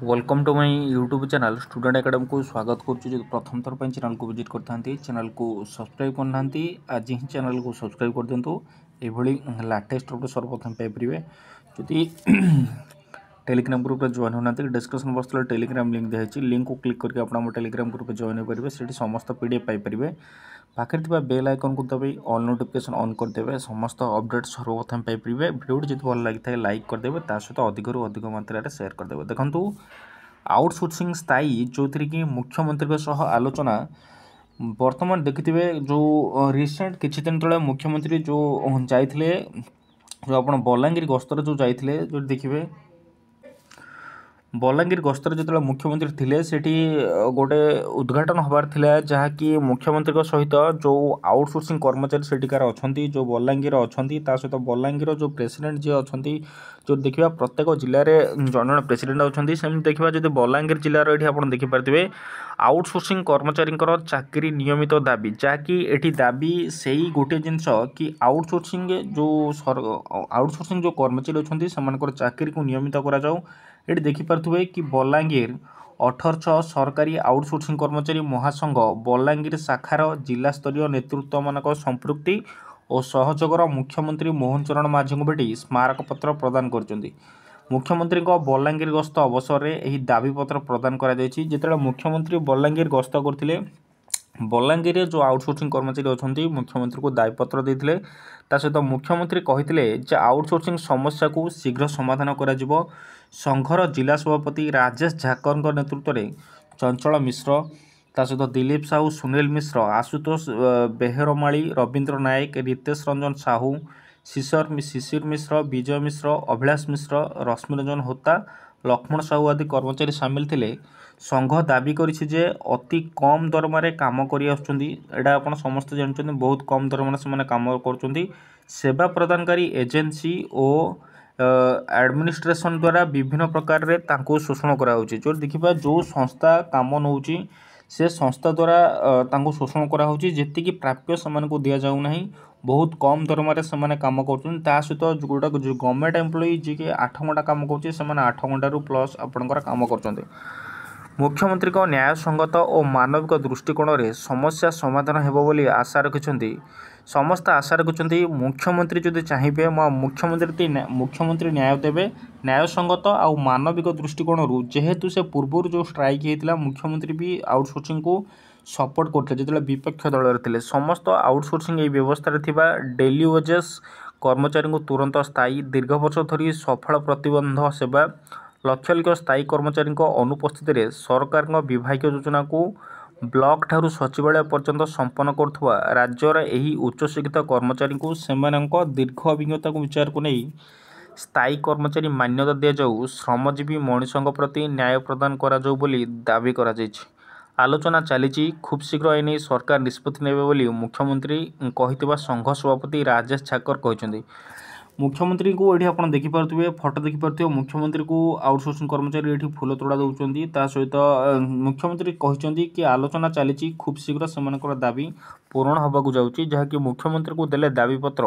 Welcome to my YouTube channel student academy को स्वागत करुच्ची। प्रथम थर पर चैनल को विजिट करते चैनल को सब्सक्राइब करना आज ही चैनल को सब्सक्राइब कर दिंतु। ये लाटेस्ट अपडेट सर्वप्रथम पाइपर जदि टेलीग्राम ग्रुप जॉइन होना डिस्क्रिप्शन बॉक्स टेलीग्राम लिंक दिखाई लिंक को क्लिक करके आप टेलीग्राम ग्रुप जॉइन हो पारे से समस्त पीडीएफ पाइपर पाखे बेल आइकन को दबाई ऑल नोटिफिकेशन ऑन करदे समस्त अपडेट सर्वप्रथम पाइपर। वीडियो जब भल लगी था लाइक करदे सहित अधिक अधिक मात्रा शेयर करदे। देखो आउटसोर्सिंग स्थायी जो थी कि मुख्यमंत्री आलोचना वर्तमान देखिथे जो रिसेंट किछि दिन तले मुख्यमंत्री जो जाइथिले जो आप बलांगीर गस्तर जो जाइथिले जो देखिए बलांगीर गस्तर जो मुख्यमंत्री थिले सेठी गोटे उद्घाटन होबार थिला जहाँकि मुख्यमंत्री सहित जो आउटसोर्सिंग कर्मचारी सेठिकार अछंती जो बलांगीर अछंती ता सहित बलांगीर जो प्रेसिडेंट जी अछंती जो देखिबा प्रत्येक जिले में जन जन प्रेसिडेंट अछंती सेम देखिबा जदि बलांगीर जिलार एठी आपण देखि पारथिबे आउटसोर्सिंग कर्मचारी चाकरी नियमित दाबी जहाँकि एठी दाबी सेही गोटे जिनस कि आउटसोर्सिंग जो कर्मचारी अछंती सेमानकर चाकरी को नियमित करा जाऊ। ये देखिपे कि बलांगीर 18 सरकारी आउटसोर्सिंग कर्मचारी महासंघ बलांगीर शाखार जिला स्तरीय नेतृत्व मानक संपृक्ति और सहयोगर मुख्यमंत्री मोहन चरण माझी को भेटी स्मारक पत्र प्रदान कर मुख्यमंत्री बलांगीर गस्त अवसर में दाबी पत्र प्रदान कर मुख्यमंत्री बलांगीर गस्त करते बलांगीर जो आउटसोर्सिंग कर्मचारी अच्छा मुख्यमंत्री को दायीपत्र देते सहित मुख्यमंत्री कहते आउटसोर्सिंग समस्या को शीघ्र समाधान कर संघर जिला सभापति राजेश झाकर नेतृत्व में चंचल मिश्र सहित दिलीप साहू सुनील मिश्र आशुतोष बेहरमाणी रवींद्र नायक रितेश रंजन साहू शिशिर मिश्र विजय मिश्र अभिलाष मिश्र रश्मिरंजन होता लक्ष्मण साहू आदि कर्मचारी सामिल थे। संघ दाबी करिछि अति कम दरमारे काम करि आछुंदी एडा आपण समस्त जानछन बहुत कम दरमारे से काम करछुंदी सेवा प्रदानकारी एजेंसी और एडमिनिस्ट्रेशन द्वारा विभिन्न प्रकार रे तांको शोषण करा होछि। जो देखिबा जो संस्था काम नउछि से संस्था द्वारा तांको शोषण करा होछि जेति कि प्राप्य समान को दिया जाउ नाही बहुत कम दरमारे से काम कर सहित गोटा जो गवर्नमेंट एम्प्लॉई जी के 8 घंटा काम कर 8 घंटा प्लस आपणकर काम कर मुख्यमंत्री को न्याय संगत और मानविक दृष्टिकोण में समस्या समाधान हेबो बोली आशा रखिछन्ति। समस्त आशा रखिछन्ति मुख्यमंत्री जदि चाहिए मुख्यमंत्री न्याय देवे न्याय संगत और मानविक दृष्टिकोण जेहेतु से पूर्व जो स्ट्राइक होता मुख्यमंत्री भी आउटसोर्सिंग को सपोर्ट करते जो विपक्ष दल थे समस्त आउटसोर्सिंग व्यवस्था डेली वेजेस कर्मचारी को तुरंत स्थायी दीर्घ वर्ष धरी सफल प्रतिबंध सेवा लक्ष लक्ष स्थायी कर्मचारी अनुपस्थित सरकार विभागीय योजना को ब्लॉक ठारू सचिवालय पर्यंत संपन्न करुवा राज्यर यही उच्चशिक्षित कर्मचारी को सेमानक दीर्घ अभिज्ञता को विचार को नहीं स्थायी कर्मचारी मान्यता दि जाऊ श्रमजीवी मनीषों प्रति न्याय प्रदान करा जाऊ बोली दाबी करा जायछि। आलोचना चली खूब शीघ्र एने सरकार निष्पत्ति नेबे बोली मुख्यमंत्री कहितबा संघ सभापति राजेश झाकर कहते। मुख्यमंत्री को ये आप देखिपे फोटो देखिपे मुख्यमंत्री को आउटसोर्सिंग कर्मचारी ये फूल तोड़ा दौरान सहित मुख्यमंत्री कहते कि आलोचना चली खूब शीघ्र से दाबी पूरण होगा जाऊँगी जहाँकि मुख्यमंत्री को देले दाबी पत्र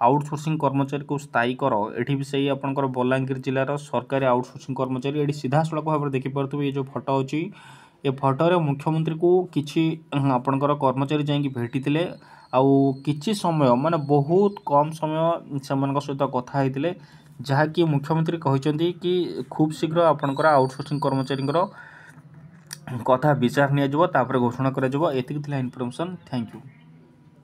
आउटसोर्सिंग कर्मचारी को स्थायी कर ये भी सही आपंकर बलांगीर जिलार सरकारी आउटसोर्सिंग कर्मचारी ये सीधा सड़क भाव में देखिपे ये जो फोटो अच्छी ये फोटोरे मुख्यमंत्री को किसी आपणकर कर्मचारी जाकि भेटी आउ किछि समय माने बहुत कम समय से सहित कथा होते जहाँकि मुख्यमंत्री कहते कि खूब शीघ्र आपणकर आउटसोर्सिंग कर्मचारी कथा विचार निया घोषणा करा इनफॉरमेशन। Thank you.